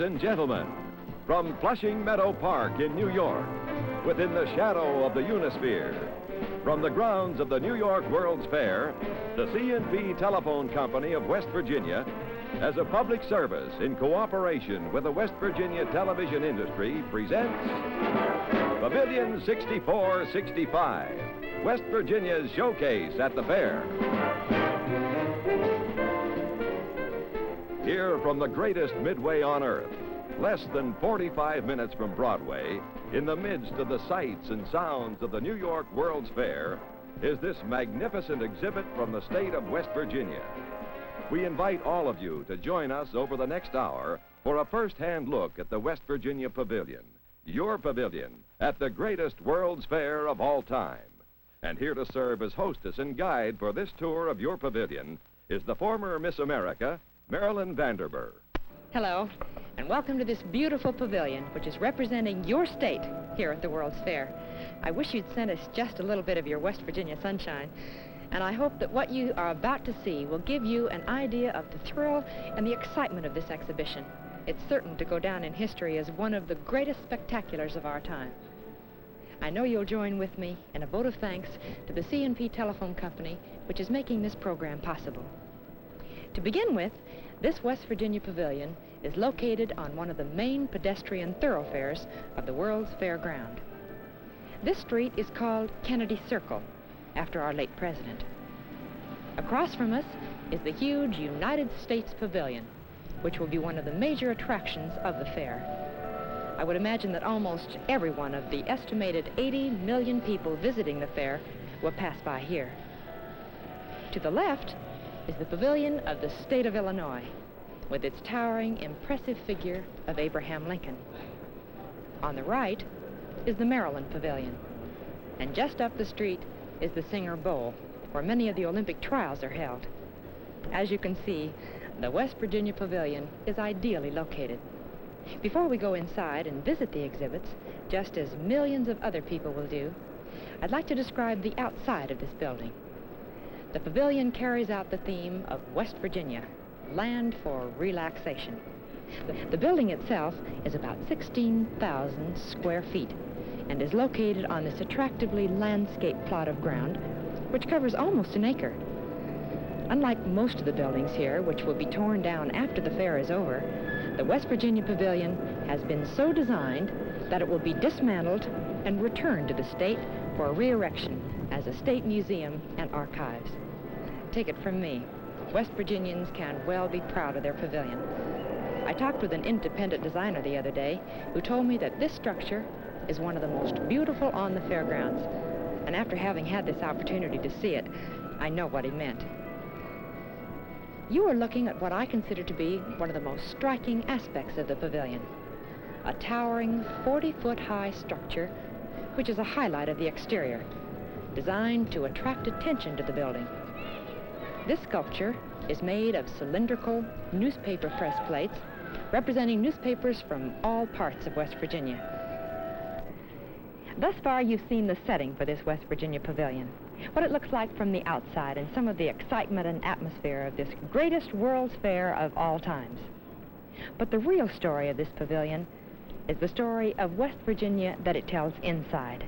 and gentlemen, from Flushing Meadow Park in New York, within the shadow of the Unisphere, from the grounds of the New York World's Fair, the C&P Telephone Company of West Virginia, as a public service in cooperation with the West Virginia television industry, presents Pavilion 6465, West Virginia's showcase at the fair. Here from the greatest midway on earth, less than 45 minutes from Broadway, in the midst of the sights and sounds of the New York World's Fair, is this magnificent exhibit from the state of West Virginia. We invite all of you to join us over the next hour for a first-hand look at the West Virginia Pavilion, your pavilion, at the greatest World's Fair of all time. And here to serve as hostess and guide for this tour of your pavilion is the former Miss America, Marilyn Vanderburg. Hello, and welcome to this beautiful pavilion, which is representing your state here at the World's Fair. I wish you'd sent us just a little bit of your West Virginia sunshine, and I hope that what you are about to see will give you an idea of the thrill and the excitement of this exhibition. It's certain to go down in history as one of the greatest spectaculars of our time. I know you'll join with me in a vote of thanks to the C&P Telephone Company, which is making this program possible. To begin with, this West Virginia Pavilion is located on one of the main pedestrian thoroughfares of the World's Fair ground. This street is called Kennedy Circle, after our late president. Across from us is the huge United States Pavilion, which will be one of the major attractions of the fair. I would imagine that almost every one of the estimated 80 million people visiting the fair will pass by here. To the left is the Pavilion of the state of Illinois, with its towering, impressive figure of Abraham Lincoln. On the right is the Maryland Pavilion, and just up the street is the Singer Bowl, where many of the Olympic trials are held. As you can see, the West Virginia Pavilion is ideally located. Before we go inside and visit the exhibits, just as millions of other people will do, I'd like to describe the outside of this building. The pavilion carries out the theme of West Virginia, land for relaxation. The building itself is about 16,000 square feet and is located on this attractively landscaped plot of ground, which covers almost an acre. Unlike most of the buildings here, which will be torn down after the fair is over, the West Virginia Pavilion has been so designed that it will be dismantled and returned to the state for re-erection as a state museum and archives. Take it from me, West Virginians can well be proud of their pavilion. I talked with an independent designer the other day who told me that this structure is one of the most beautiful on the fairgrounds. And after having had this opportunity to see it, I know what he meant. You are looking at what I consider to be one of the most striking aspects of the pavilion, a towering 40-foot high structure, which is a highlight of the exterior, designed to attract attention to the building. This sculpture is made of cylindrical newspaper press plates representing newspapers from all parts of West Virginia. Thus far, you've seen the setting for this West Virginia Pavilion, what it looks like from the outside, and some of the excitement and atmosphere of this greatest World's Fair of all times. But the real story of this pavilion is the story of West Virginia that it tells inside,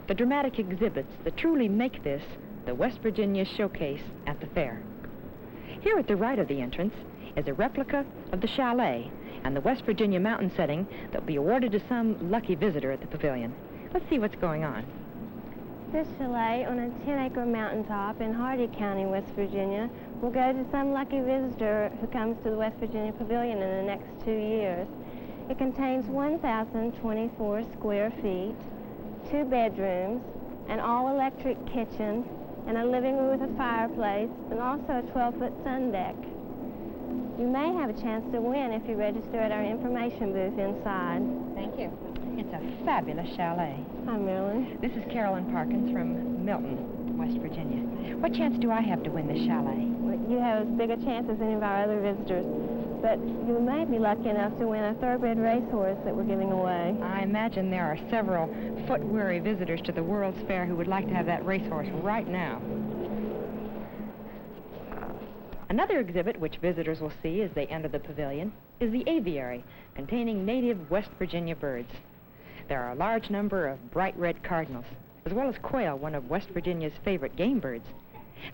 the dramatic exhibits that truly make this the West Virginia showcase at the fair. Here at the right of the entrance is a replica of the chalet and the West Virginia mountain setting that will be awarded to some lucky visitor at the pavilion. Let's see what's going on. This chalet on a 10-acre mountaintop in Hardy County, West Virginia, will go to some lucky visitor who comes to the West Virginia Pavilion in the next 2 years. It contains 1,024 square feet, 2 bedrooms, an all-electric kitchen, and a living room with a fireplace, and also a 12-foot sun deck. You may have a chance to win if you register at our information booth inside. Thank you. It's a fabulous chalet. Hi, Marilyn. This is Carolyn Parkins from Milton, West Virginia. What chance do I have to win this chalet? Well, you have as big a chance as any of our other visitors, but you may be lucky enough to win a thoroughbred racehorse that we're giving away. I imagine there are several foot-weary visitors to the World's Fair who would like to have that racehorse right now. Another exhibit which visitors will see as they enter the pavilion is the aviary, containing native West Virginia birds. There are a large number of bright red cardinals, as well as quail, one of West Virginia's favorite game birds.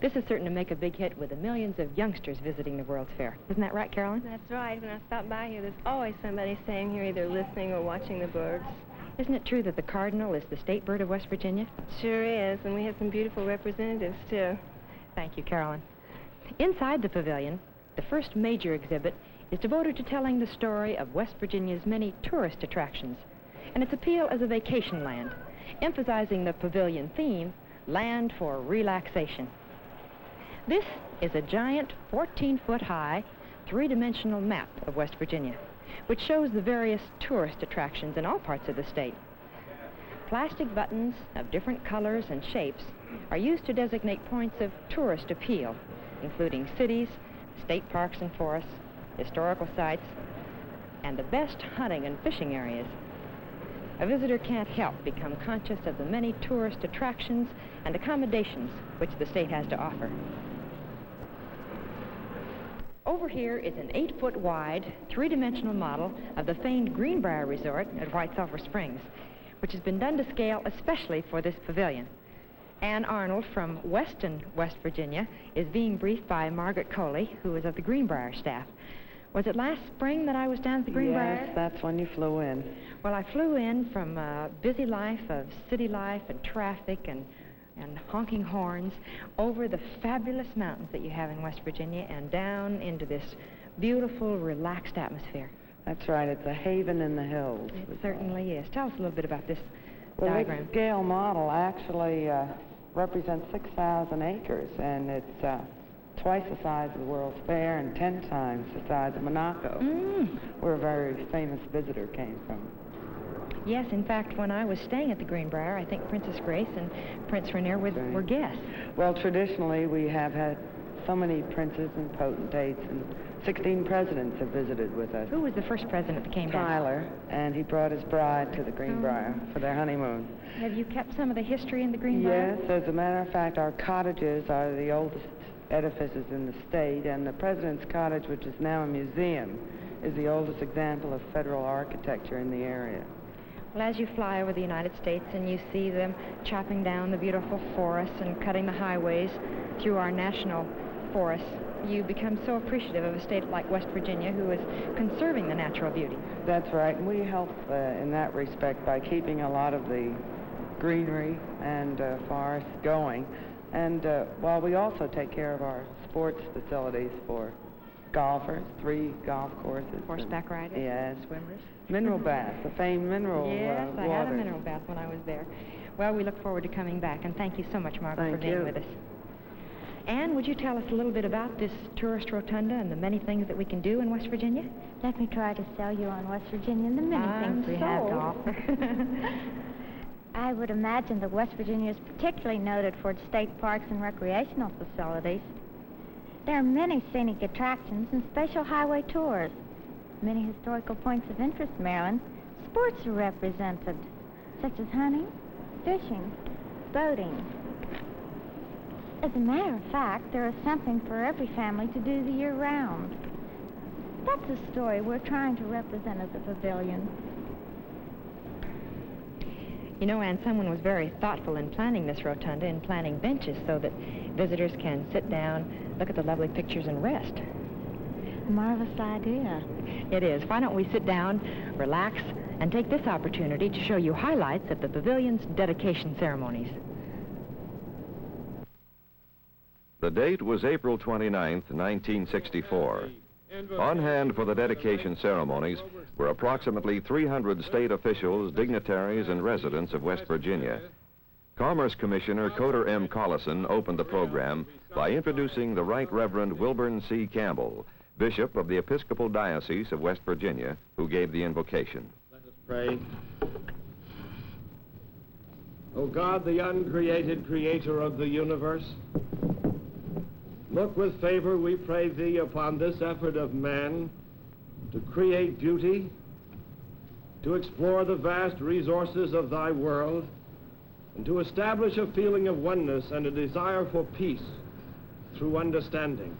This is certain to make a big hit with the millions of youngsters visiting the World's Fair. Isn't that right, Carolyn? That's right. When I stop by here, there's always somebody staying here either listening or watching the birds. Isn't it true that the cardinal is the state bird of West Virginia? Sure is, and we have some beautiful representatives, too. Thank you, Carolyn. Inside the pavilion, the first major exhibit is devoted to telling the story of West Virginia's many tourist attractions and its appeal as a vacation land, emphasizing the pavilion theme, land for relaxation. This is a giant 14-foot-high, three-dimensional map of West Virginia, which shows the various tourist attractions in all parts of the state. Plastic buttons of different colors and shapes are used to designate points of tourist appeal, including cities, state parks and forests, historical sites, and the best hunting and fishing areas. A visitor can't help become conscious of the many tourist attractions and accommodations which the state has to offer. Over here is an 8-foot-wide, three-dimensional model of the famed Greenbrier Resort at White Sulphur Springs, which has been done to scale especially for this pavilion. Ann Arnold from Weston, West Virginia, is being briefed by Margaret Coley, who is of the Greenbrier staff. Was it last spring that I was down at the Greenbrier? Yes, that's when you flew in. Well, I flew in from a busy life of city life and traffic and honking horns over the fabulous mountains that you have in West Virginia and down into this beautiful, relaxed atmosphere. That's right. It's a haven in the hills. It certainly is. Tell us a little bit about this Well, diagram. this scale model actually represents 6,000 acres, and it's twice the size of the World's Fair and 10 times the size of Monaco, where a very famous visitor came from. Yes, in fact, when I was staying at the Greenbrier, I think Princess Grace and Prince Rainier were guests. Well, traditionally, we have had so many princes and potentates, and 16 presidents have visited with us. Who was the first president that came down? Tyler, and he brought his bride to the Greenbrier for their honeymoon. Have you kept some of the history in the Greenbrier? Yes, as a matter of fact, our cottages are the oldest edifices in the state, and the President's Cottage, which is now a museum, is the oldest example of federal architecture in the area. Well, as you fly over the United States and you see them chopping down the beautiful forests and cutting the highways through our national forests, you become so appreciative of a state like West Virginia who is conserving the natural beauty. That's right, and we help in that respect by keeping a lot of the greenery and forests going. And while we also take care of our sports facilities for golfers, 3 golf courses. Horseback riders? Yes. Swimmers? Mineral bath, the famed mineral Yes, I had a water. mineral bath when I was there. Well, we look forward to coming back, and thank you so much, Margaret, for being with us. Anne, would you tell us a little bit about this tourist rotunda and the many things that we can do in West Virginia? Let me try to sell you on West Virginia and the many things we have to offer. I would imagine that West Virginia is particularly noted for its state parks and recreational facilities. There are many scenic attractions and special highway tours. Many historical points of interest, Marilyn. Sports are represented, such as hunting, fishing, boating. As a matter of fact, there is something for every family to do the year round. That's the story we're trying to represent at the pavilion. You know, Anne, someone was very thoughtful in planning this rotunda and planning benches so that visitors can sit down, look at the lovely pictures, and rest. A marvelous idea. It is. Why don't we sit down, relax, and take this opportunity to show you highlights of the pavilion's dedication ceremonies. The date was April 29th, 1964. On hand for the dedication ceremonies were approximately 300 state officials, dignitaries, and residents of West Virginia. Commerce Commissioner Coder M. Collison opened the program by introducing the Right Reverend Wilburn C. Campbell, Bishop of the Episcopal Diocese of West Virginia, who gave the invocation. Let us pray. O God, the uncreated creator of the universe, look with favor, we pray thee, upon this effort of man to create beauty, to explore the vast resources of thy world, and to establish a feeling of oneness and a desire for peace through understanding.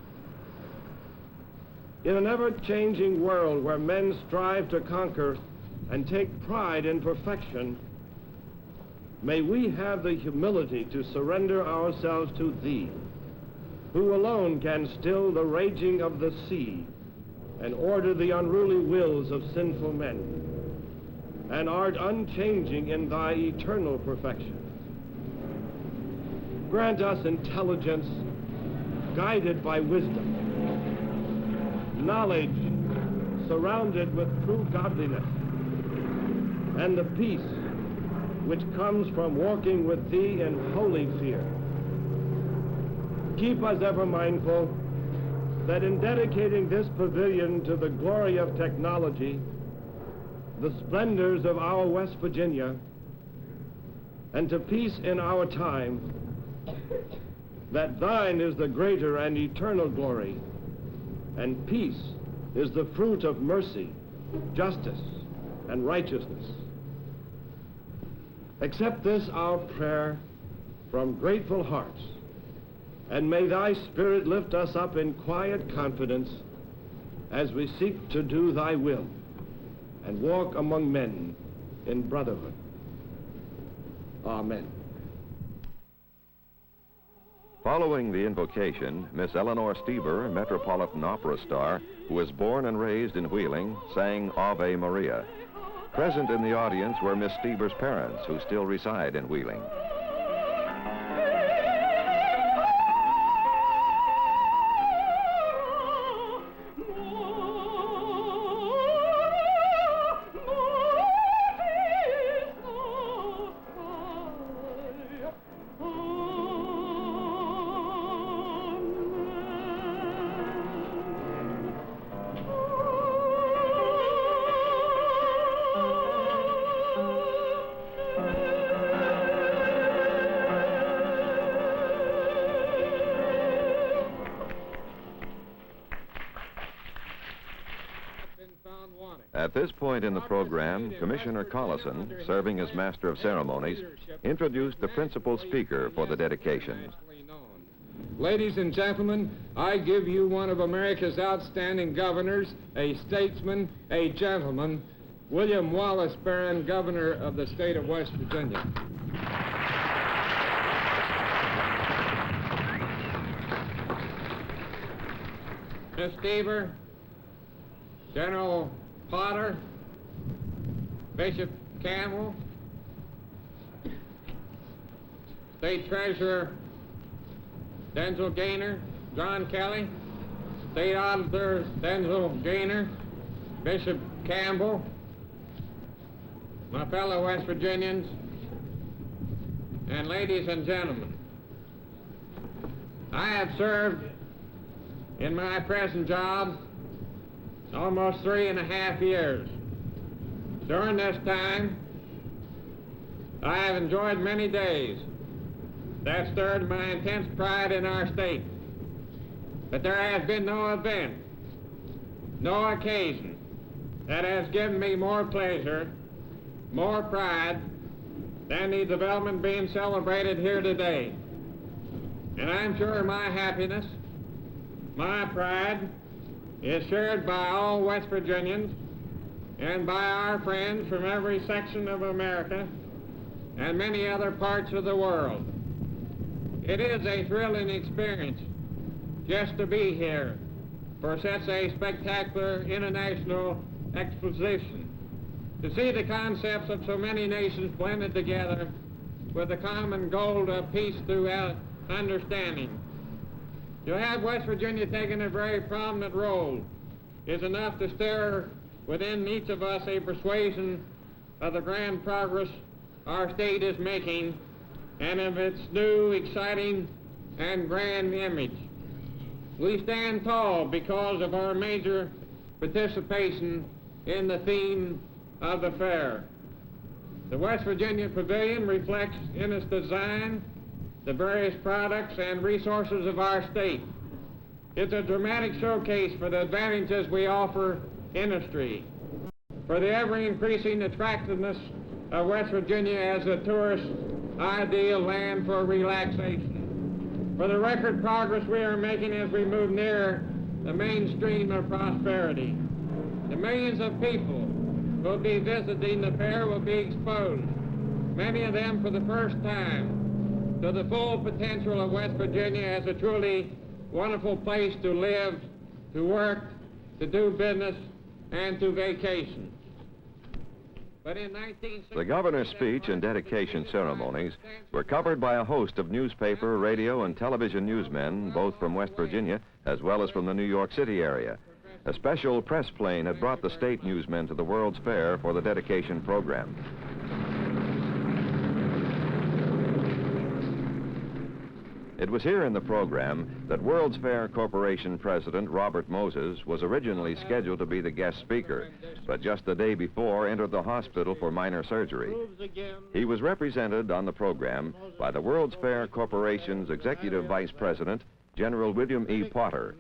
In an ever-changing world where men strive to conquer and take pride in perfection, may we have the humility to surrender ourselves to Thee, who alone can still the raging of the sea and order the unruly wills of sinful men, and art unchanging in Thy eternal perfection. Grant us intelligence guided by wisdom, knowledge surrounded with true godliness, and the peace which comes from walking with Thee in holy fear. Keep us ever mindful that in dedicating this pavilion to the glory of technology, the splendors of our West Virginia, and to peace in our time, that Thine is the greater and eternal glory, and peace is the fruit of mercy, justice, and righteousness. Accept this our prayer from grateful hearts, and may Thy Spirit lift us up in quiet confidence as we seek to do Thy will and walk among men in brotherhood. Amen. Following the invocation, Miss Eleanor Steber, Metropolitan Opera star, who was born and raised in Wheeling, sang Ave Maria. Present in the audience were Miss Steber's parents, who still reside in Wheeling. At this point in the program, Commissioner Collison, serving as Master of Ceremonies, introduced the principal speaker for the dedication. Ladies and gentlemen, I give you one of America's outstanding governors, a statesman, a gentleman, William Wallace Barron, Governor of the state of West Virginia. Miss Steber, General Potter, Bishop Campbell, State Treasurer Denzel Gaynor, John Kelly, State Auditor Denzel Gaynor, Bishop Campbell, my fellow West Virginians, and ladies and gentlemen, I have served in my present job almost 3.5 years. During this time, I have enjoyed many days that stirred my intense pride in our state. But there has been no event, no occasion that has given me more pleasure, more pride than the development being celebrated here today. And I'm sure my happiness, my pride, is shared by all West Virginians and by our friends from every section of America and many other parts of the world. It is a thrilling experience just to be here for such a spectacular international exposition, to see the concepts of so many nations blended together with the common goal of peace throughout understanding. To have West Virginia taking a very prominent role is enough to stir within each of us a persuasion of the grand progress our state is making and of its new, exciting, and grand image. We stand tall because of our major participation in the theme of the fair. The West Virginia Pavilion reflects in its design the various products and resources of our state. It's a dramatic showcase for the advantages we offer industry, for the ever-increasing attractiveness of West Virginia as a tourist ideal land for relaxation, for the record progress we are making as we move nearer the mainstream of prosperity. The millions of people who will be visiting the fair will be exposed, many of them for the first time, to the full potential of West Virginia as a truly wonderful place to live, to work, to do business, and to vacation. But in 1960, The governor's speech and dedication ceremonies were covered by a host of newspaper, radio, and television newsmen, both from West Virginia as well as from the New York City area. A special press plane had brought the state newsmen to the World's Fair for the dedication program. It was here in the program that World's Fair Corporation President Robert Moses was originally scheduled to be the guest speaker, but just the day before entered the hospital for minor surgery. He was represented on the program by the World's Fair Corporation's Executive Vice President, General William E. Potter.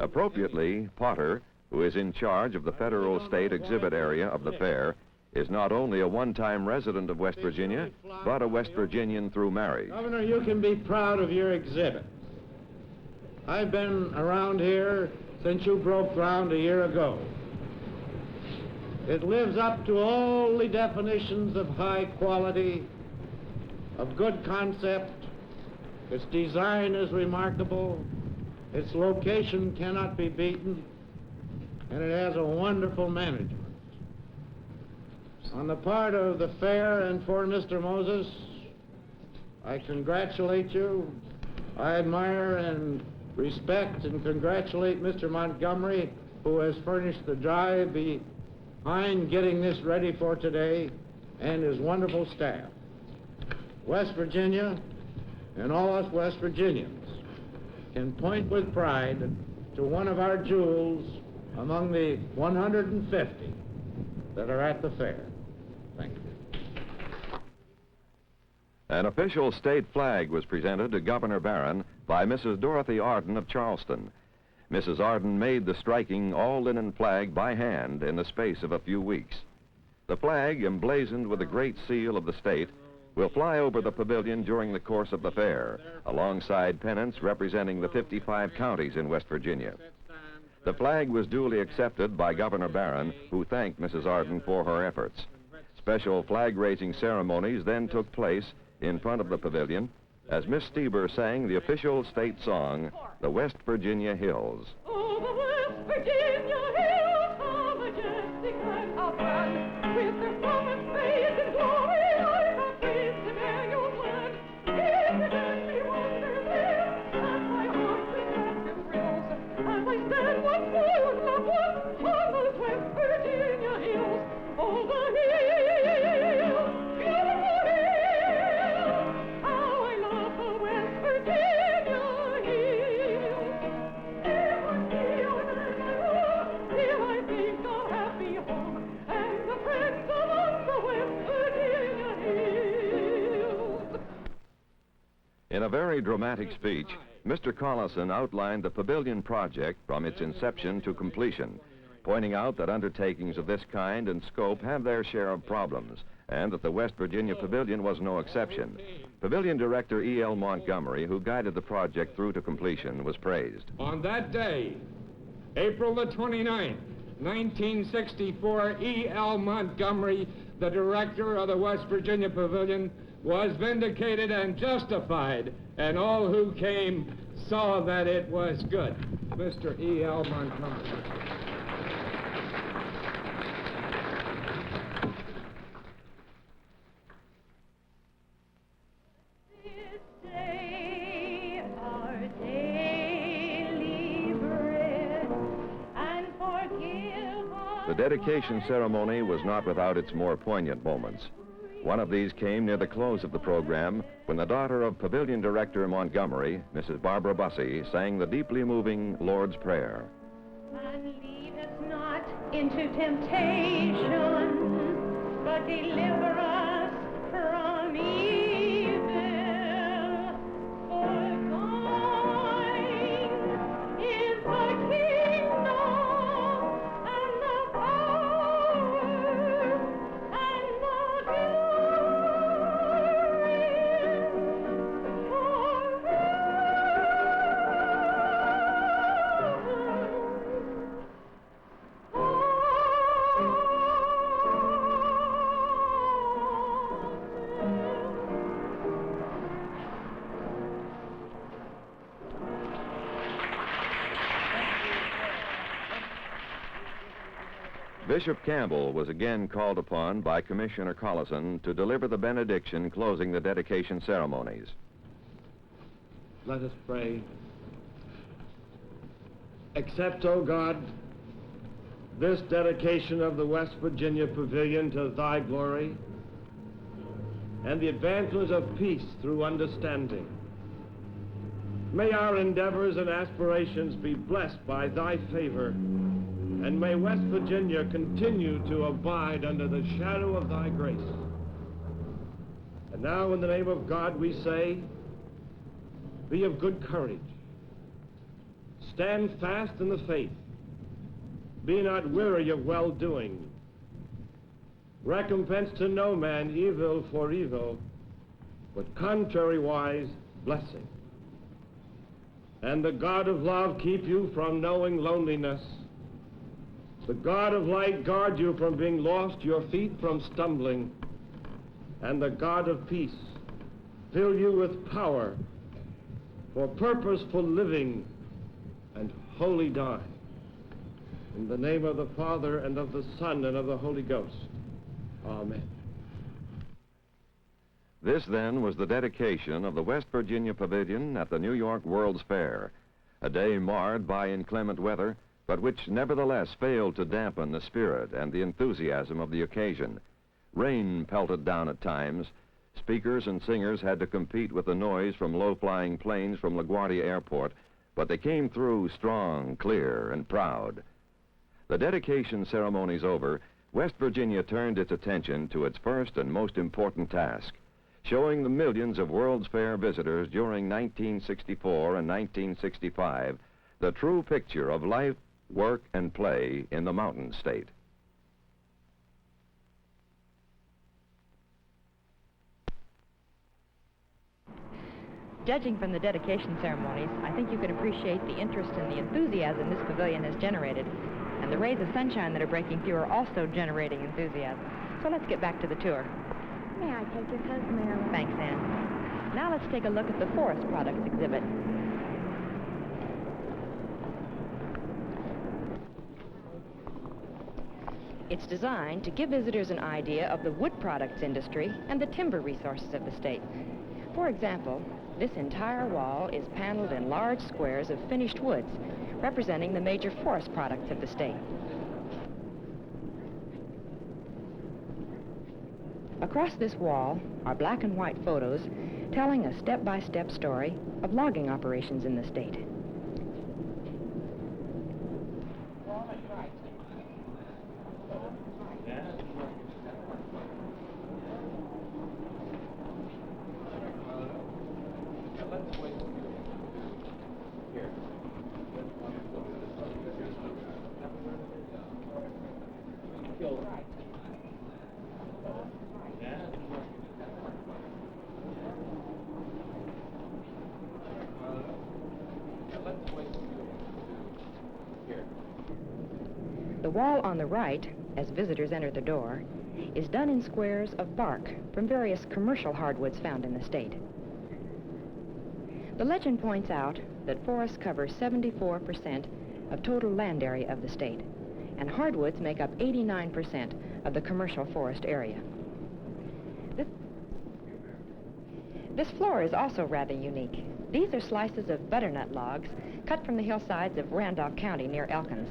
Appropriately, Potter, who is in charge of the federal state exhibit area of the fair, is not only a one-time resident of West Virginia, but a West Virginian through marriage. Governor, you can be proud of your exhibit. I've been around here since you broke ground a year ago. It lives up to all the definitions of high quality, of good concept. Its design is remarkable. Its location cannot be beaten. And it has a wonderful management. On the part of the fair and for Mr. Moses, I congratulate you. I admire and respect and congratulate Mr. Montgomery, who has furnished the drive behind getting this ready for today, and his wonderful staff. West Virginia and all us West Virginians can point with pride to one of our jewels among the 150 that are at the fair. Thank you. An official state flag was presented to Governor Barron by Mrs. Dorothy Arden of Charleston. Mrs. Arden made the striking all-linen flag by hand in the space of a few weeks. The flag, emblazoned with the great seal of the state, will fly over the pavilion during the course of the fair, alongside pennants representing the 55 counties in West Virginia. The flag was duly accepted by Governor Barron, who thanked Mrs. Arden for her efforts. Special flag-raising ceremonies then took place in front of the pavilion as Miss Stieber sang the official state song, The West Virginia Hills. Oh, the West Virginia hills, how majestic and how grand, with their promised faith and glory, I have praised Emmanuel's land. It makes me wonder there, and my heart began to thrills, as I stand once more with loved ones on those West Virginia hills. Oh, the hills, beautiful hills, how I love the West Virginia hills. Here I feel and I roam, here I think I'll happy home, and the friends among the West Virginia hills. In a very dramatic speech, Mr. Collison outlined the Pavilion project from its inception to completion, pointing out that undertakings of this kind and scope have their share of problems, and that the West Virginia Pavilion was no exception. Pavilion Director E.L. Montgomery, who guided the project through to completion, was praised. On that day, April the 29th, 1964, E.L. Montgomery, the director of the West Virginia Pavilion, was vindicated and justified, and all who came saw that it was good. Mr. E.L. Montgomery. This day our daily bread, and forgive us. The dedication ceremony was not without its more poignant moments. One of these came near the close of the program when the daughter of Pavilion Director Montgomery, Mrs. Barbara Bussey, sang the deeply moving Lord's Prayer. And lead us not into temptation, but deliver us from evil. For thine is the kingdom and the power and the glory forever. Bishop Campbell was again called upon by Commissioner Collison to deliver the benediction closing the dedication ceremonies. Let us pray. Accept, O God, this dedication of the West Virginia Pavilion to thy glory and the advancement of peace through understanding. May our endeavors and aspirations be blessed by thy favor, and may West Virginia continue to abide under the shadow of thy grace. And now, in the name of God, we say, be of good courage. Stand fast in the faith. Be not weary of well-doing. Recompense to no man evil for evil, but contrariwise blessing. And the God of love keep you from knowing loneliness. The God of light guard you from being lost, your feet from stumbling. And the God of peace fill you with power for purposeful living and holy dying. In the name of the Father, and of the Son, and of the Holy Ghost. Amen. This, then, was the dedication of the West Virginia Pavilion at the New York World's Fair, a day marred by inclement weather, but which nevertheless failed to dampen the spirit and the enthusiasm of the occasion. Rain pelted down at times. Speakers and singers had to compete with the noise from low-flying planes from LaGuardia Airport, but they came through strong, clear, and proud. The dedication ceremonies over, West Virginia turned its attention to its first and most important task, showing the millions of World's Fair visitors during 1964 and 1965 the true picture of life, work, and play in the Mountain State. Judging from the dedication ceremonies, I think you can appreciate the interest and the enthusiasm this pavilion has generated. And the rays of sunshine that are breaking through are also generating enthusiasm. So let's get back to the tour. May I take your coat, Marilyn? Thanks, Ann. Now let's take a look at the forest products exhibit. It's designed to give visitors an idea of the wood products industry and the timber resources of the state. For example, this entire wall is paneled in large squares of finished woods, representing the major forest products of the state. Across this wall are black and white photos telling a step-by-step story of logging operations in the state. The wall on the right, as visitors enter the door, is done in squares of bark from various commercial hardwoods found in the state. The legend points out that forests cover 74% of total land area of the state, and hardwoods make up 89% of the commercial forest area. This floor is also rather unique. These are slices of butternut logs cut from the hillsides of Randolph County near Elkins.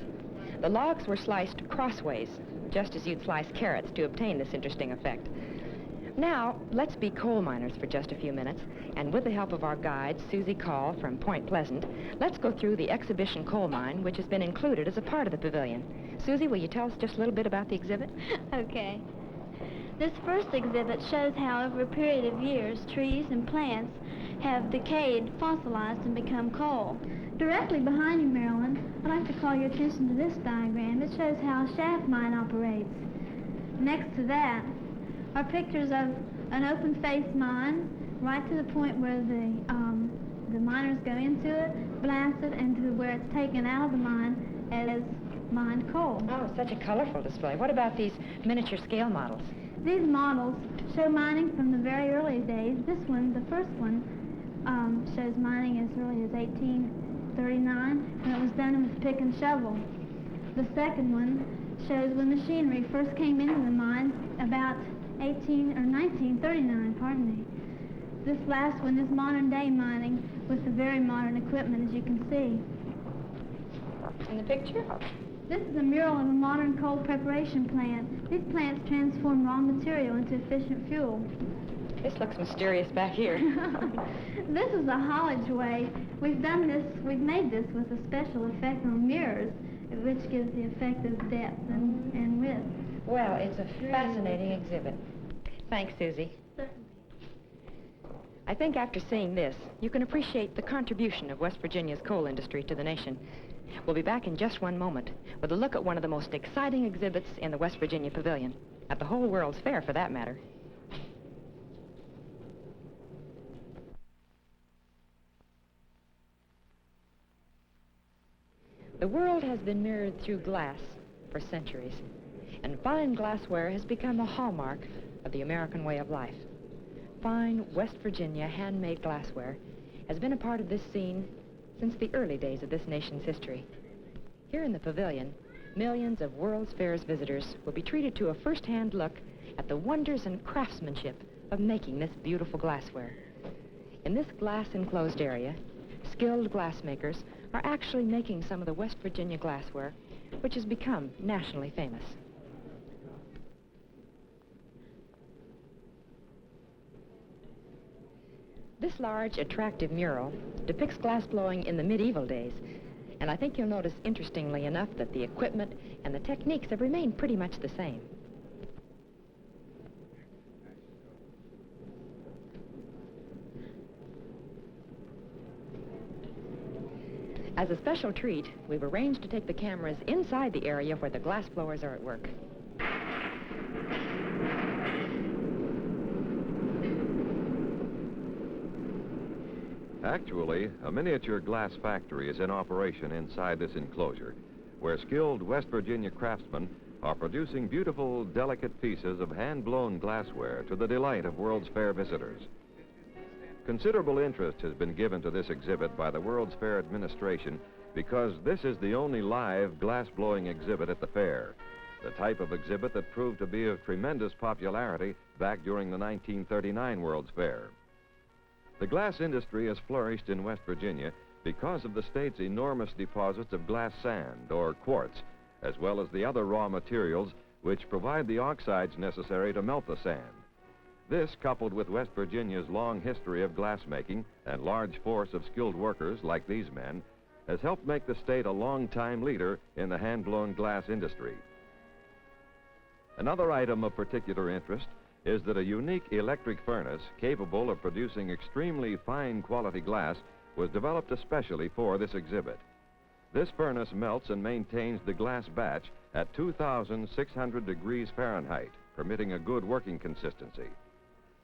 The logs were sliced crossways, just as you'd slice carrots to obtain this interesting effect. Now, let's be coal miners for just a few minutes, and with the help of our guide, Susie Call from Point Pleasant, let's go through the exhibition coal mine, which has been included as a part of the pavilion. Susie, will you tell us just a little bit about the exhibit? Okay. This first exhibit shows how, over a period of years, trees and plants have decayed, fossilized, and become coal. Directly behind you, Marilyn, I'd like to call your attention to this diagram. It shows how a shaft mine operates. Next to that are pictures of an open-face mine, right to the point where the miners go into it, blast it, and to where it's taken out of the mine as mined coal. Oh, such a colorful display. What about these miniature scale models? These models show mining from the very early days. This one, the first one, shows mining as early as 1839, and it was done with pick and shovel. The second one shows when machinery first came into the mine about 1939, pardon me. This last one is modern day mining with the very modern equipment, as you can see. In the picture? This is a mural of a modern coal preparation plant. These plants transform raw material into efficient fuel. This looks mysterious back here. This is a haulage way. We've made this with a special effect on mirrors, which gives the effect of depth and width. Well, it's a fascinating exhibit. Thanks, Susie. I think after seeing this, you can appreciate the contribution of West Virginia's coal industry to the nation. We'll be back in just one moment with a look at one of the most exciting exhibits in the West Virginia Pavilion, at the whole World's Fair for that matter. The world has been mirrored through glass for centuries, and fine glassware has become a hallmark of the American way of life. Fine West Virginia handmade glassware has been a part of this scene since the early days of this nation's history. Here in the pavilion, millions of World's Fair's visitors will be treated to a first-hand look at the wonders and craftsmanship of making this beautiful glassware. In this glass-enclosed area, skilled glassmakers are actually making some of the West Virginia glassware, which has become nationally famous. This large, attractive mural depicts glassblowing in the medieval days, and I think you'll notice, interestingly enough, that the equipment and the techniques have remained pretty much the same. As a special treat, we've arranged to take the cameras inside the area where the glassblowers are at work. Actually, a miniature glass factory is in operation inside this enclosure, where skilled West Virginia craftsmen are producing beautiful, delicate pieces of hand-blown glassware to the delight of World's Fair visitors. Considerable interest has been given to this exhibit by the World's Fair administration because this is the only live glass-blowing exhibit at the fair, the type of exhibit that proved to be of tremendous popularity back during the 1939 World's Fair. The glass industry has flourished in West Virginia because of the state's enormous deposits of glass sand, or quartz, as well as the other raw materials which provide the oxides necessary to melt the sand. This, coupled with West Virginia's long history of glassmaking and large force of skilled workers like these men, has helped make the state a long-time leader in the hand-blown glass industry. Another item of particular interest is that a unique electric furnace capable of producing extremely fine quality glass was developed especially for this exhibit. This furnace melts and maintains the glass batch at 2,600 degrees Fahrenheit, permitting a good working consistency.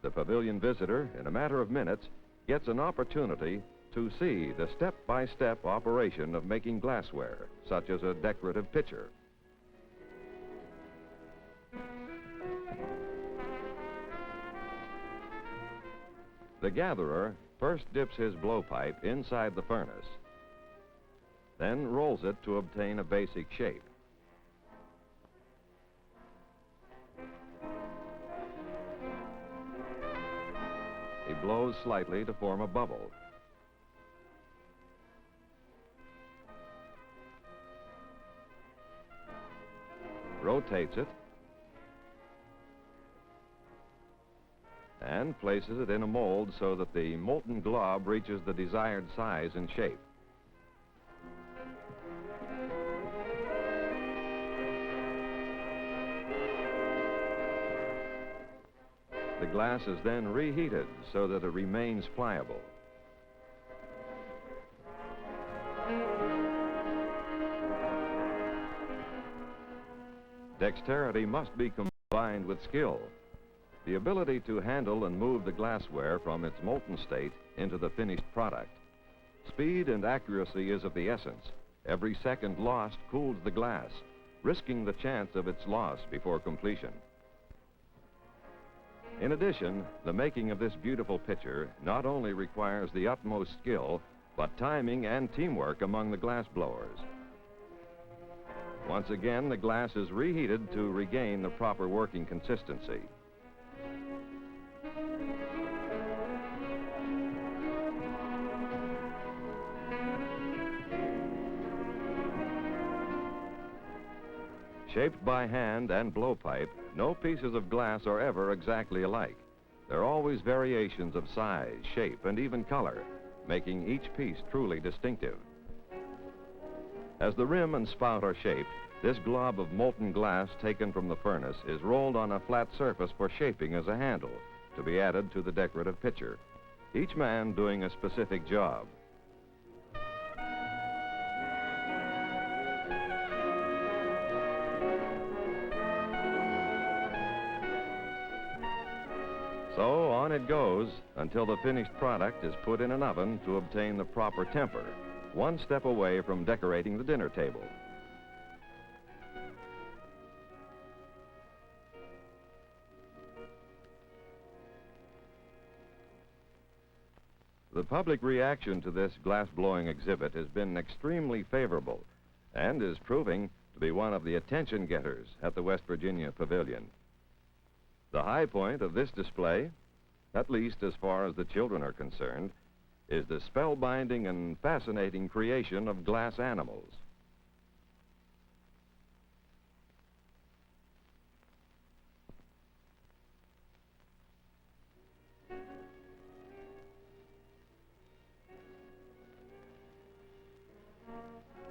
The pavilion visitor, in a matter of minutes, gets an opportunity to see the step-by-step operation of making glassware, such as a decorative pitcher. The gatherer first dips his blowpipe inside the furnace, then rolls it to obtain a basic shape. He blows slightly to form a bubble. Rotates it and places it in a mold so that the molten glob reaches the desired size and shape. The glass is then reheated so that it remains pliable. Dexterity must be combined with skill. The ability to handle and move the glassware from its molten state into the finished product. Speed and accuracy is of the essence. Every second lost cools the glass, risking the chance of its loss before completion. In addition, the making of this beautiful pitcher not only requires the utmost skill, but timing and teamwork among the glass blowers. Once again, the glass is reheated to regain the proper working consistency. Shaped by hand and blowpipe, no pieces of glass are ever exactly alike. There are always variations of size, shape, and even color, making each piece truly distinctive. As the rim and spout are shaped, this glob of molten glass taken from the furnace is rolled on a flat surface for shaping as a handle to be added to the decorative pitcher, each man doing a specific job. So on it goes until the finished product is put in an oven to obtain the proper temper, one step away from decorating the dinner table. The public reaction to this glass-blowing exhibit has been extremely favorable and is proving to be one of the attention getters at the West Virginia Pavilion. The high point of this display, at least as far as the children are concerned, is the spellbinding and fascinating creation of glass animals.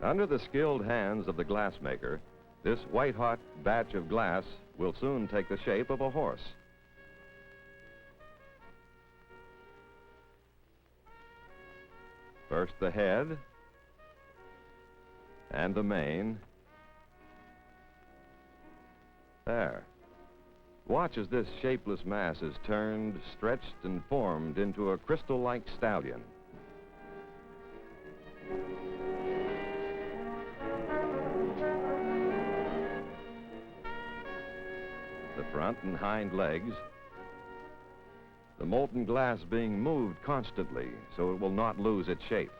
Under the skilled hands of the glassmaker, this white-hot batch of glass will soon take the shape of a horse. First the head, and the mane. There. Watch as this shapeless mass is turned, stretched, and formed into a crystal-like stallion. The front and hind legs, the molten glass being moved constantly so it will not lose its shape.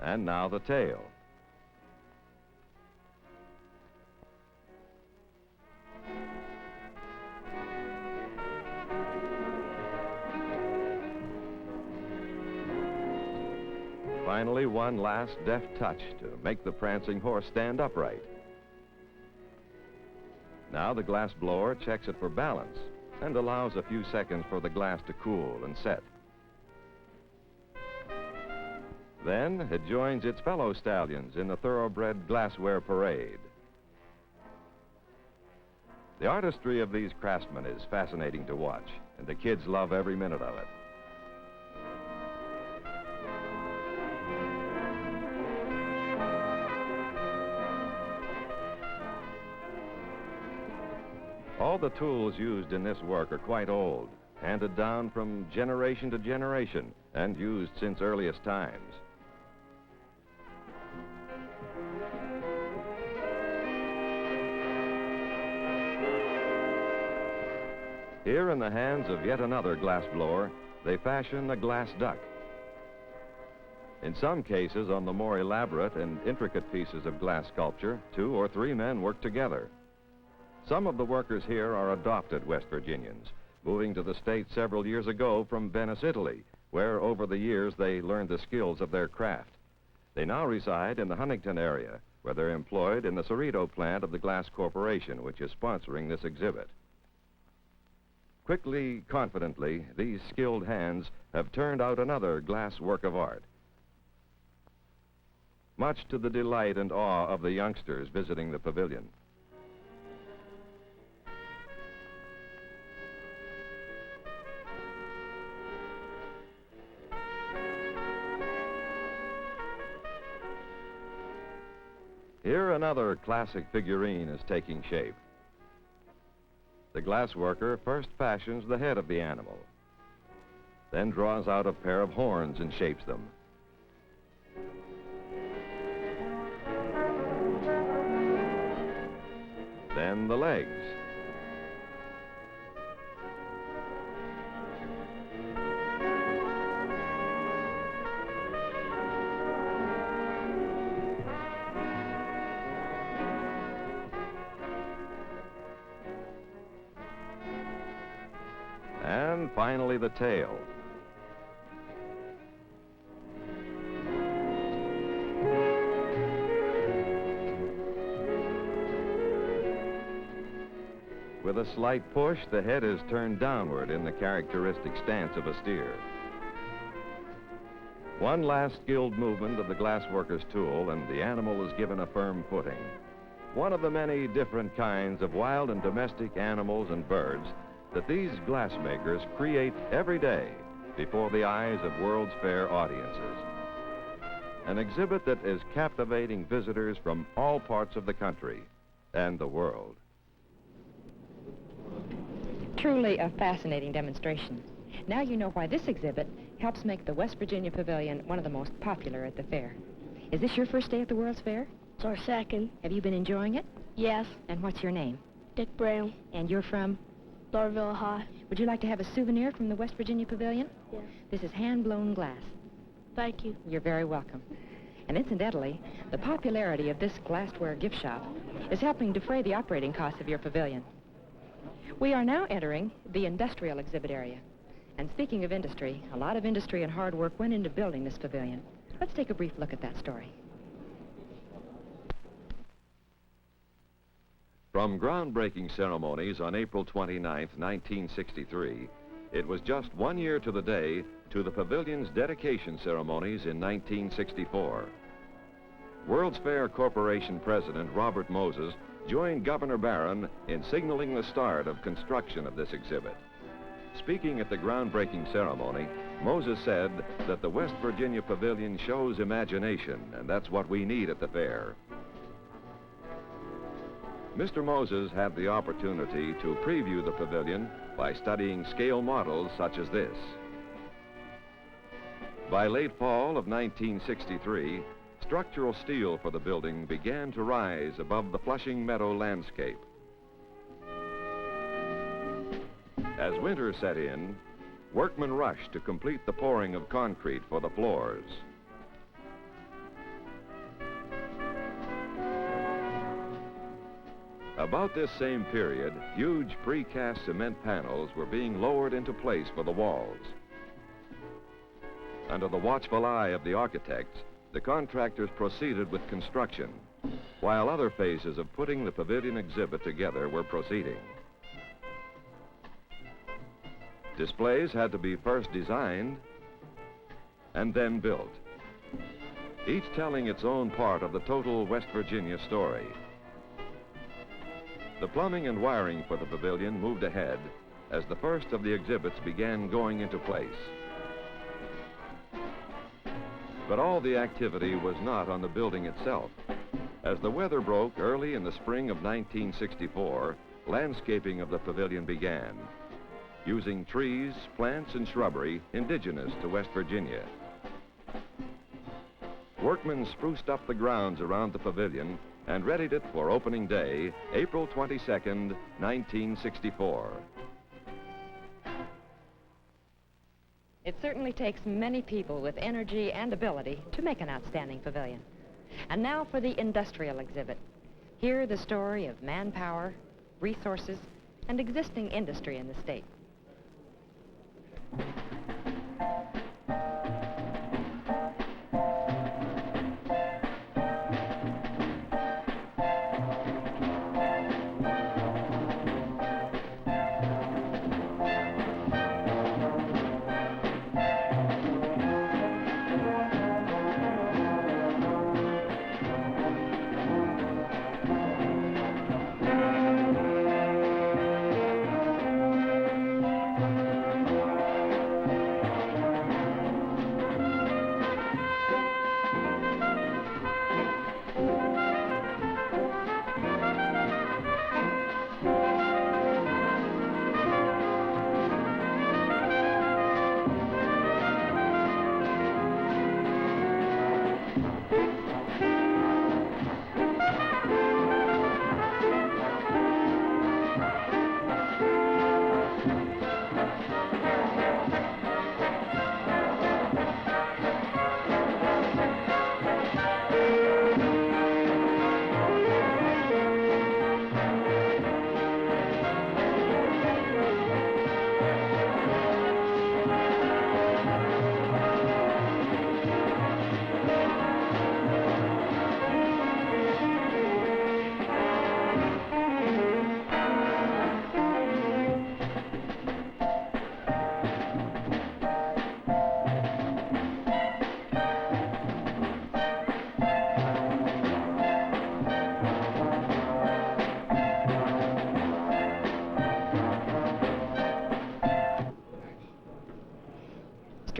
And now the tail. Finally, one last deft touch to make the prancing horse stand upright. Now the glass blower checks it for balance and allows a few seconds for the glass to cool and set. Then it joins its fellow stallions in the thoroughbred glassware parade. The artistry of these craftsmen is fascinating to watch, and the kids love every minute of it. All the tools used in this work are quite old, handed down from generation to generation, and used since earliest times. Here in the hands of yet another glass blower, they fashion a glass duck. In some cases, on the more elaborate and intricate pieces of glass sculpture, 2 or 3 men work together. Some of the workers here are adopted West Virginians, moving to the state several years ago from Venice, Italy, where over the years they learned the skills of their craft. They now reside in the Huntington area, where they're employed in the Cerrito plant of the Glass Corporation, which is sponsoring this exhibit. Quickly, confidently, these skilled hands have turned out another glass work of art, much to the delight and awe of the youngsters visiting the pavilion. Here another classic figurine is taking shape. The glassworker first fashions the head of the animal, then draws out a pair of horns and shapes them. Then the legs. finally the tail. With a slight push, the head is turned downward in the characteristic stance of a steer. One last skilled movement of the glassworker's tool, and the animal is given a firm footing. One of the many different kinds of wild and domestic animals and birds that these glassmakers create every day before the eyes of World's Fair audiences. An exhibit that is captivating visitors from all parts of the country and the world. Truly a fascinating demonstration. Now you know why this exhibit helps make the West Virginia Pavilion one of the most popular at the fair. Is this your first day at the World's Fair? It's our second. Have you been enjoying it? Yes. And what's your name? Dick Brown. And you're from? Laurville High. Would you like to have a souvenir from the West Virginia Pavilion? Yes. This is hand-blown glass. Thank you. You're very welcome. And incidentally, the popularity of this glassware gift shop is helping defray the operating costs of your pavilion. We are now entering the industrial exhibit area. And speaking of industry, a lot of industry and hard work went into building this pavilion. Let's take a brief look at that story. From groundbreaking ceremonies on April 29, 1963, it was just 1 year to the day to the pavilion's dedication ceremonies in 1964. World's Fair Corporation President Robert Moses joined Governor Barron in signaling the start of construction of this exhibit. Speaking at the groundbreaking ceremony, Moses said that the West Virginia Pavilion shows imagination, and that's what we need at the fair. Mr. Moses had the opportunity to preview the pavilion by studying scale models such as this. By late fall of 1963, structural steel for the building began to rise above the Flushing Meadow landscape. As winter set in, workmen rushed to complete the pouring of concrete for the floors. About this same period, huge precast cement panels were being lowered into place for the walls. Under the watchful eye of the architects, the contractors proceeded with construction, while other phases of putting the pavilion exhibit together were proceeding. Displays had to be first designed and then built, each telling its own part of the total West Virginia story. The plumbing and wiring for the pavilion moved ahead as the first of the exhibits began going into place. But all the activity was not on the building itself. As the weather broke early in the spring of 1964, landscaping of the pavilion began, using trees, plants, and shrubbery indigenous to West Virginia. Workmen spruced up the grounds around the pavilion and readied it for opening day, April 22nd, 1964. It certainly takes many people with energy and ability to make an outstanding pavilion. And now for the industrial exhibit. Hear the story of manpower, resources, and existing industry in the state.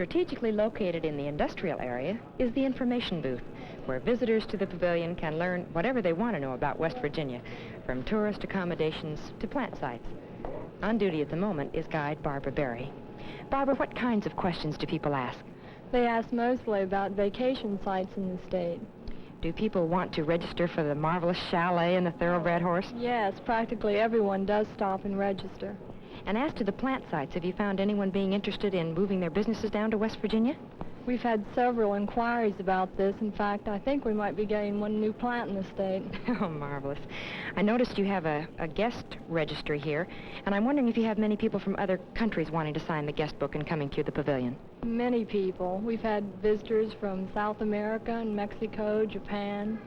strategically located in the industrial area is the information booth, where visitors to the pavilion can learn whatever they want to know about West Virginia, from tourist accommodations to plant sites. On duty at the moment is guide Barbara Berry. Barbara, what kinds of questions do people ask? They ask mostly about vacation sites in the state. Do people want to register for the marvelous chalet and the thoroughbred horse? Yes, practically everyone does stop and register. And as to the plant sites, have you found anyone being interested in moving their businesses down to West Virginia? We've had several inquiries about this. In fact, I think we might be getting one new plant in the state. Oh, marvelous. I noticed you have a guest registry here, and I'm wondering if you have many people from other countries wanting to sign the guest book and coming to the pavilion. Many people. We've had visitors from South America and Mexico, Japan,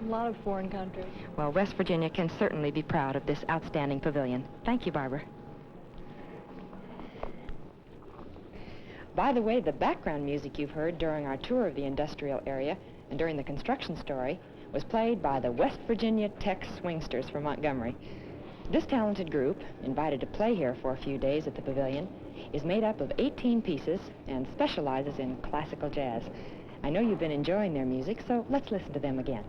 a lot of foreign countries. Well, West Virginia can certainly be proud of this outstanding pavilion. Thank you, Barbara. By the way, the background music you've heard during our tour of the industrial area and during the construction story was played by the West Virginia Tech Swingsters from Montgomery. This talented group, invited to play here for a few days at the pavilion, is made up of 18 pieces and specializes in classical jazz. I know you've been enjoying their music, so let's listen to them again.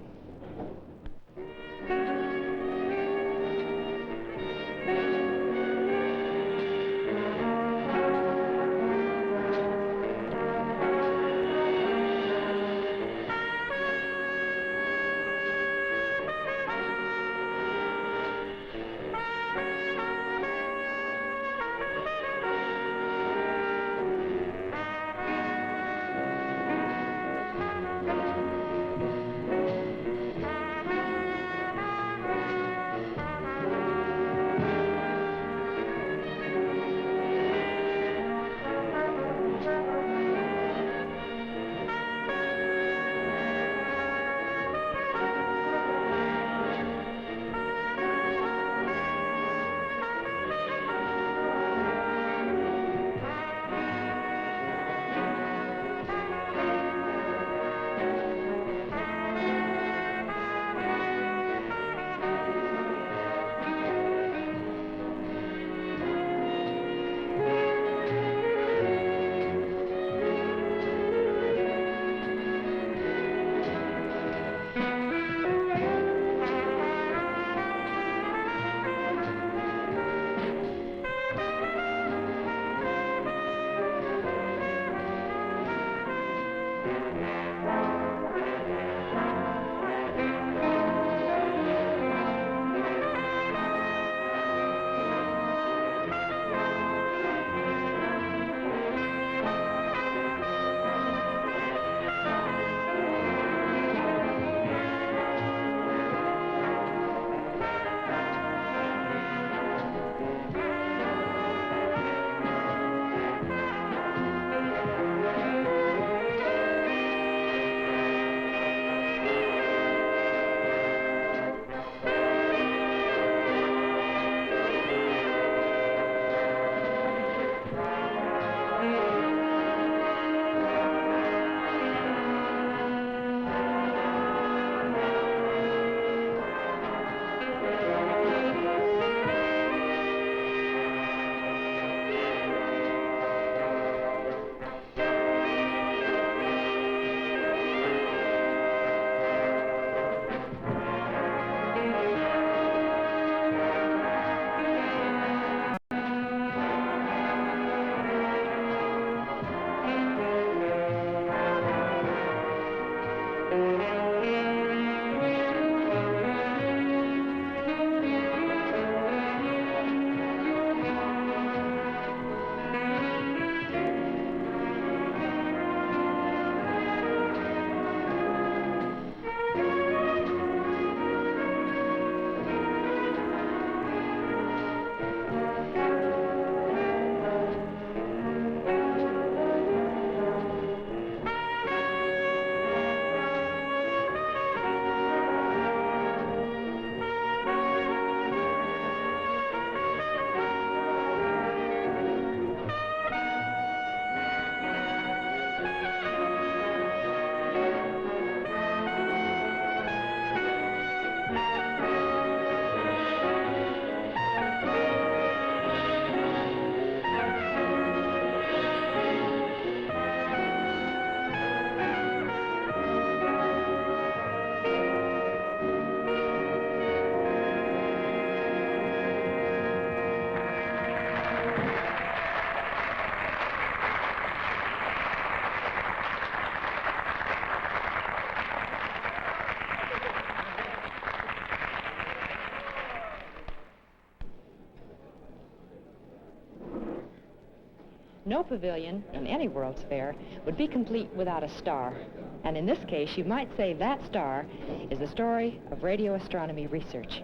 No pavilion in any World's Fair would be complete without a star. And in this case, you might say that star is the story of radio astronomy research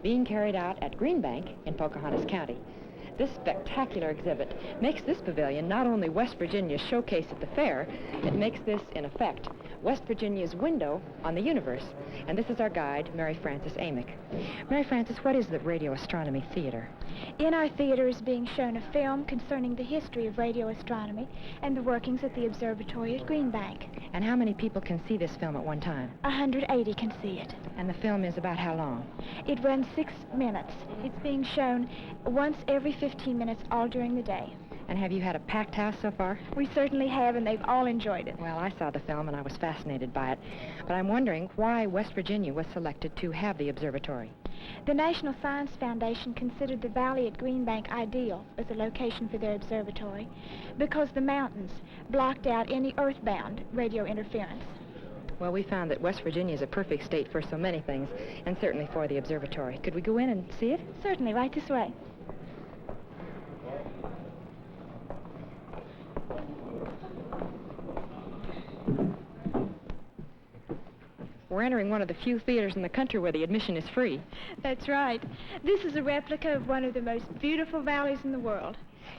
being carried out at Green Bank in Pocahontas County. This spectacular exhibit makes this pavilion not only West Virginia's showcase at the fair, it makes this, in effect, West Virginia's window on the universe. And this is our guide, Mary Frances Amick. Mary Frances, what is the Radio Astronomy Theater? In our theater is being shown a film concerning the history of radio astronomy and the workings at the observatory at Green Bank. And how many people can see this film at one time? 180 can see it. And the film is about how long? It runs 6 minutes. It's being shown once every 15 minutes all during the day. And have you had a packed house so far? We certainly have, and they've all enjoyed it. Well, I saw the film and I was fascinated by it. But I'm wondering why West Virginia was selected to have the observatory. The National Science Foundation considered the valley at Green Bank ideal as a location for their observatory because the mountains blocked out any earthbound radio interference. Well, we found that West Virginia is a perfect state for so many things, and certainly for the observatory. Could we go in and see it? Certainly, right this way. We're entering one of the few theaters in the country where the admission is free. That's right. This is a replica of one of the most beautiful valleys in the world.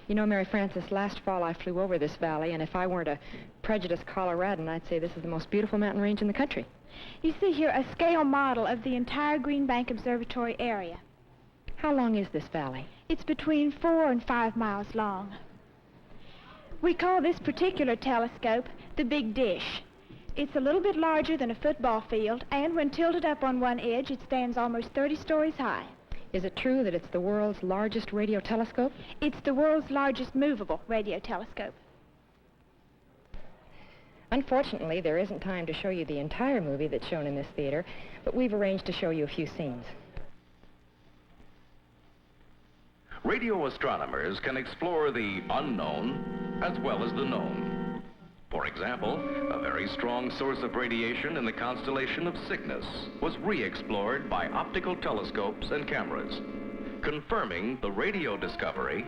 You know, Mary Frances, last fall I flew over this valley, and if I weren't a prejudiced Coloradan, I'd say this is the most beautiful mountain range in the country. You see here a scale model of the entire Green Bank Observatory area. How long is this valley? It's between 4 and 5 miles long. We call this particular telescope the Big Dish. It's a little bit larger than a football field, and when tilted up on one edge, it stands almost 30 stories high. Is it true that it's the world's largest radio telescope? It's the world's largest movable radio telescope. Unfortunately, there isn't time to show you the entire movie that's shown in this theater, but we've arranged to show you a few scenes. Radio astronomers can explore the unknown as well as the known. For example, a very strong source of radiation in the constellation of Cygnus was re-explored by optical telescopes and cameras, confirming the radio discovery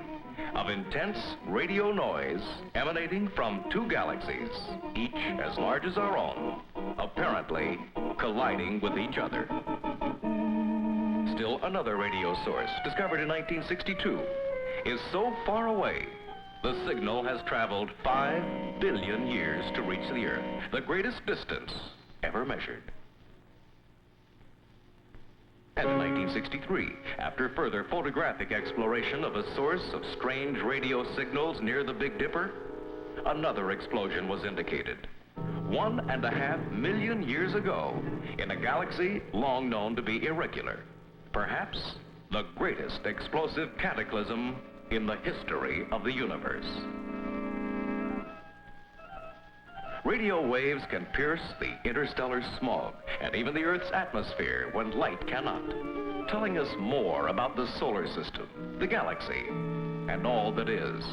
of intense radio noise emanating from two galaxies, each as large as our own, apparently colliding with each other. Still another radio source, discovered in 1962, is so far away the signal has traveled 5 billion years to reach the Earth, the greatest distance ever measured. And in 1963, after further photographic exploration of a source of strange radio signals near the Big Dipper, another explosion was indicated. 1.5 million years ago, in a galaxy long known to be irregular, perhaps the greatest explosive cataclysm in the history of the universe. Radio waves can pierce the interstellar smog and even the Earth's atmosphere when light cannot, telling us more about the solar system, the galaxy, and all that is.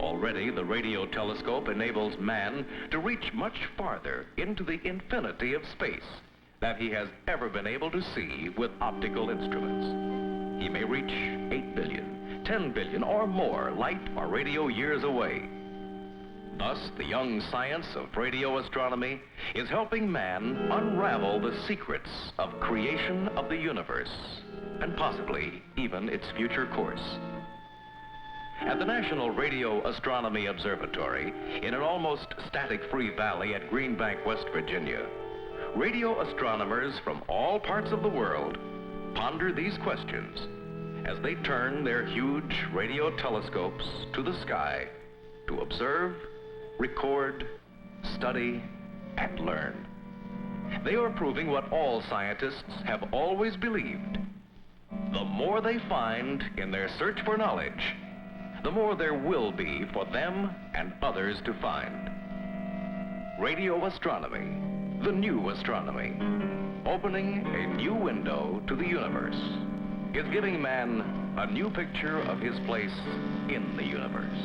Already, the radio telescope enables man to reach much farther into the infinity of space than he has ever been able to see with optical instruments. He may reach 8 billion, 10 billion or more light or radio years away. Thus, the young science of radio astronomy is helping man unravel the secrets of creation of the universe, and possibly even its future course. At the National Radio Astronomy Observatory, in an almost static-free valley at Green Bank, West Virginia, radio astronomers from all parts of the world ponder these questions as they turn their huge radio telescopes to the sky to observe, record, study, and learn. They are proving what all scientists have always believed. The more they find in their search for knowledge, the more there will be for them and others to find. Radio astronomy, the new astronomy, opening a new window to the universe, is giving man a new picture of his place in the universe.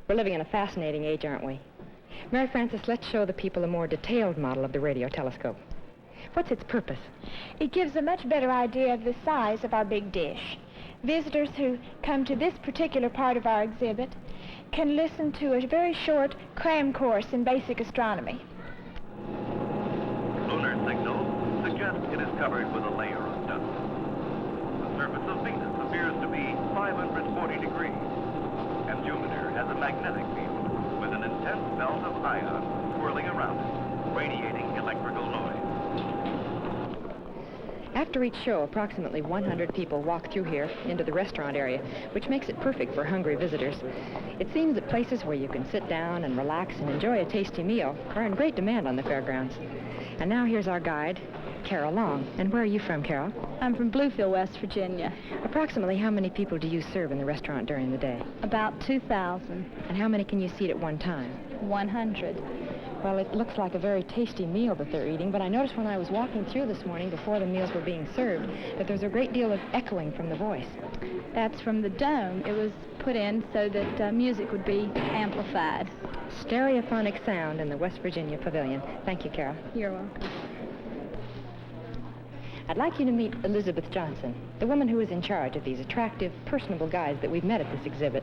We're living in a fascinating age, aren't we? Mary Frances, let's show the people a more detailed model of the radio telescope. What's its purpose? It gives a much better idea of the size of our Big Dish. Visitors who come to this particular part of our exhibit can listen to a very short cram course in basic astronomy. Lunar signals suggest it is covered with a layer of dust. The surface of Venus appears to be 540 degrees, and Jupiter has a magnetic field with an intense belt of ions swirling around it, radiating electrical noise. After each show, approximately 100 people walk through here into the restaurant area, which makes it perfect for hungry visitors. It seems that places where you can sit down and relax and enjoy a tasty meal are in great demand on the fairgrounds. And now here's our guide, Carol Long. And where are you from, Carol? I'm from Bluefield, West Virginia. Approximately how many people do you serve in the restaurant during the day? About 2,000. And how many can you seat at one time? 100. Well, it looks like a very tasty meal that they're eating, but I noticed when I was walking through this morning before the meals were being served that there's a great deal of echoing from the voice. That's from the dome. It was put in so that music would be amplified. Stereophonic sound in the West Virginia Pavilion. Thank you, Carol. You're welcome. I'd like you to meet Elizabeth Johnson, the woman who is in charge of these attractive, personable guys that we've met at this exhibit.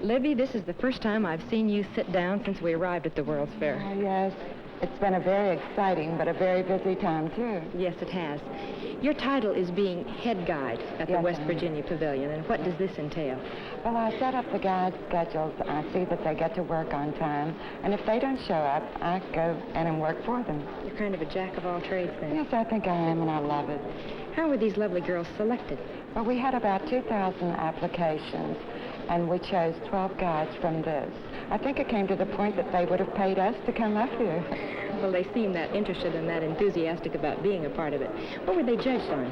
Libby, this is the first time I've seen you sit down since we arrived at the World's Fair. Yes, it's been a very exciting but a very busy time, too. Yes, it has. Your title is being head guide at the West Virginia Pavilion, and what does this entail? Well, I set up the guide schedules. I see that they get to work on time, and if they don't show up, I go in and work for them. You're kind of a jack of all trades, then. Yes, I think I am, and I love it. How were these lovely girls selected? Well, we had about 2,000 applications, and we chose 12 guides from this. I think it came to the point that they would have paid us to come up here. Well, they seem that interested and that enthusiastic about being a part of it. What were they judged on?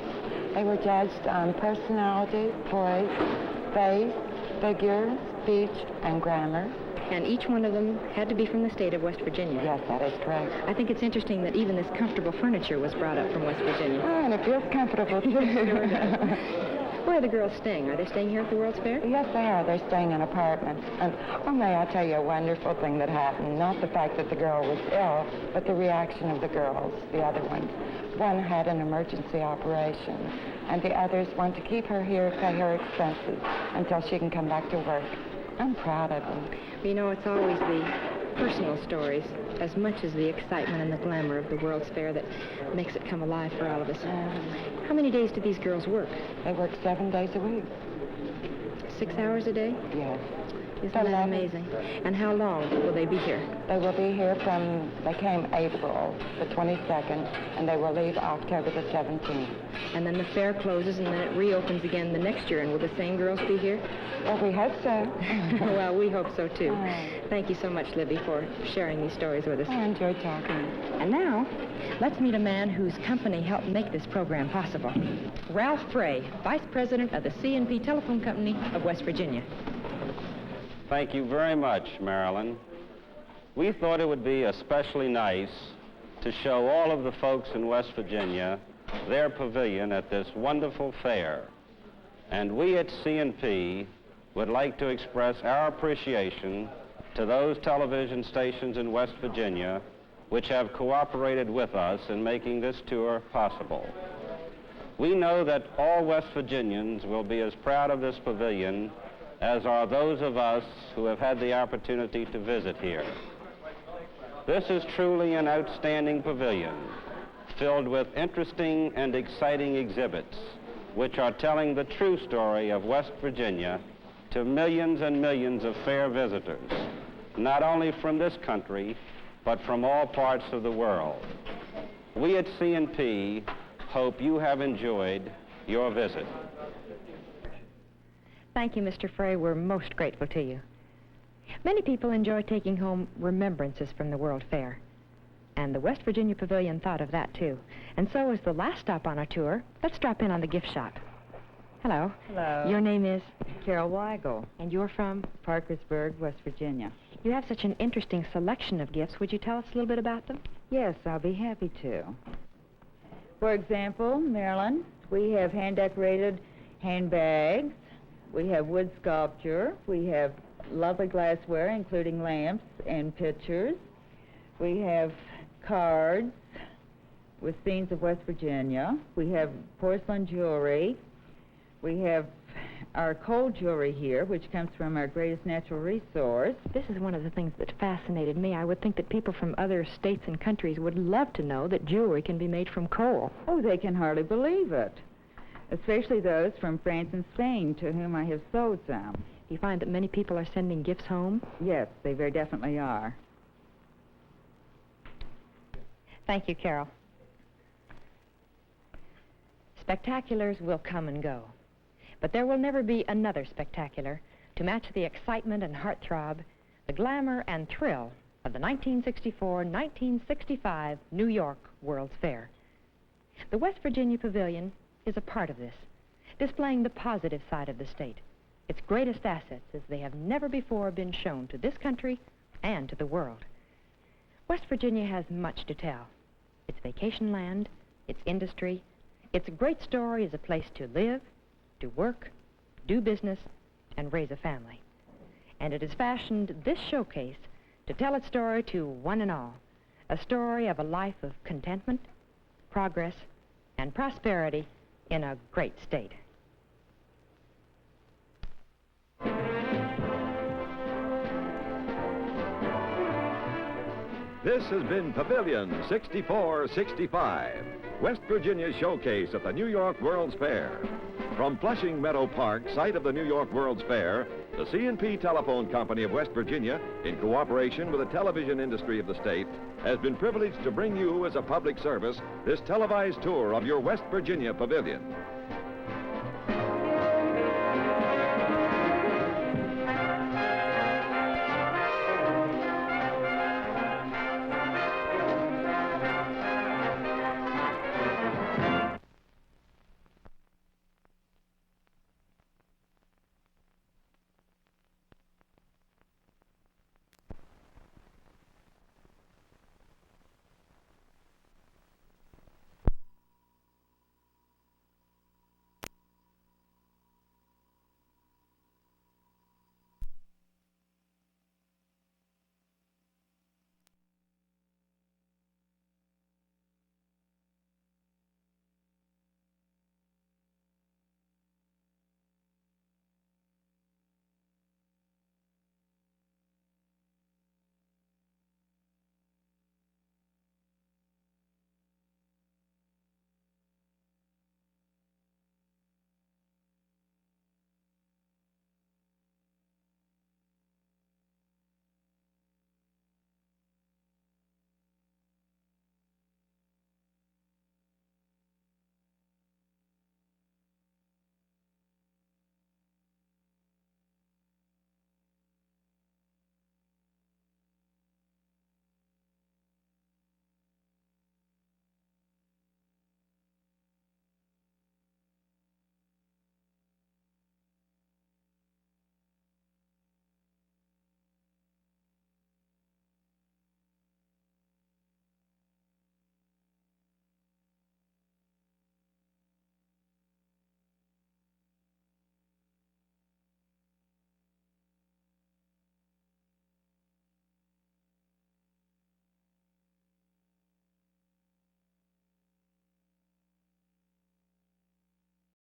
They were judged on personality, voice, face, figure, speech, and grammar. And each one of them had to be from the state of West Virginia. Yes, that is correct. I think it's interesting that even this comfortable furniture was brought up from West Virginia. Oh, and it feels comfortable, too. Sure does. Where are the girls staying? Are they staying here at the World's Fair? Yes, they are. They're staying in apartments. And, oh, may I tell you a wonderful thing that happened? Not the fact that the girl was ill, but the reaction of the girls, the other ones. One had an emergency operation, and the others want to keep her here, pay her expenses, until she can come back to work. I'm proud of them. You know, it's always the personal stories, as much as the excitement and the glamour of the World's Fair, that makes it come alive for all of us. How many days do these girls work? They work 7 days a week. 6 hours a day? Yes. Isn't that amazing? And how long will they be here? They will be here they came April the 22nd, and they will leave October the 17th. And then the fair closes, and then it reopens again the next year, and will the same girls be here? Well, we hope so. Well, we hope so, too. Thank you so much, Libby, for sharing these stories with us. I enjoyed talking. And now, let's meet a man whose company helped make this program possible. Ralph Frey, Vice President of the C&P Telephone Company of West Virginia. Thank you very much, Marilyn. We thought it would be especially nice to show all of the folks in West Virginia their pavilion at this wonderful fair. And we at C&P would like to express our appreciation to those television stations in West Virginia which have cooperated with us in making this tour possible. We know that all West Virginians will be as proud of this pavilion as are those of us who have had the opportunity to visit here. This is truly an outstanding pavilion, filled with interesting and exciting exhibits, which are telling the true story of West Virginia to millions and millions of fair visitors, not only from this country, but from all parts of the world. We at C&P hope you have enjoyed your visit. Thank you, Mr. Frey. We're most grateful to you. Many people enjoy taking home remembrances from the World Fair. And the West Virginia Pavilion thought of that, too. And so as the last stop on our tour, let's drop in on the gift shop. Hello. Hello. Your name is? Carol Weigel. And you're from? Parkersburg, West Virginia. You have such an interesting selection of gifts. Would you tell us a little bit about them? Yes, I'll be happy to. For example, Marilyn, we have hand-decorated handbags. We have wood sculpture. We have lovely glassware, including lamps and pictures. We have cards. with scenes of West Virginia. We have porcelain jewelry. We have our cold jewelry here, which comes from our greatest natural resource. This is one of the things that fascinated me. I would think that people from other states and countries would love to know that jewelry can be made from coal. Oh, they can hardly believe it, especially those from France and Spain, to whom I have sold some. Do you find that many people are sending gifts home? Yes, they very definitely are. Thank you, Carol. Spectaculars will come and go, but there will never be another spectacular to match the excitement and heartthrob, the glamour and thrill of the 1964-1965 New York World's Fair. The West Virginia Pavilion is a part of this, displaying the positive side of the state, its greatest assets as they have never before been shown to this country and to the world. West Virginia has much to tell. Its vacation land, its industry, its great story as a place to live, to work, do business, and raise a family. And it has fashioned this showcase to tell its story to one and all, a story of a life of contentment, progress, and prosperity in a great state. This has been Pavilion 6465, West Virginia's showcase at the New York World's Fair. From Flushing Meadow Park, site of the New York World's Fair, the C&P Telephone Company of West Virginia, in cooperation with the television industry of the state, has been privileged to bring you as a public service this televised tour of your West Virginia Pavilion.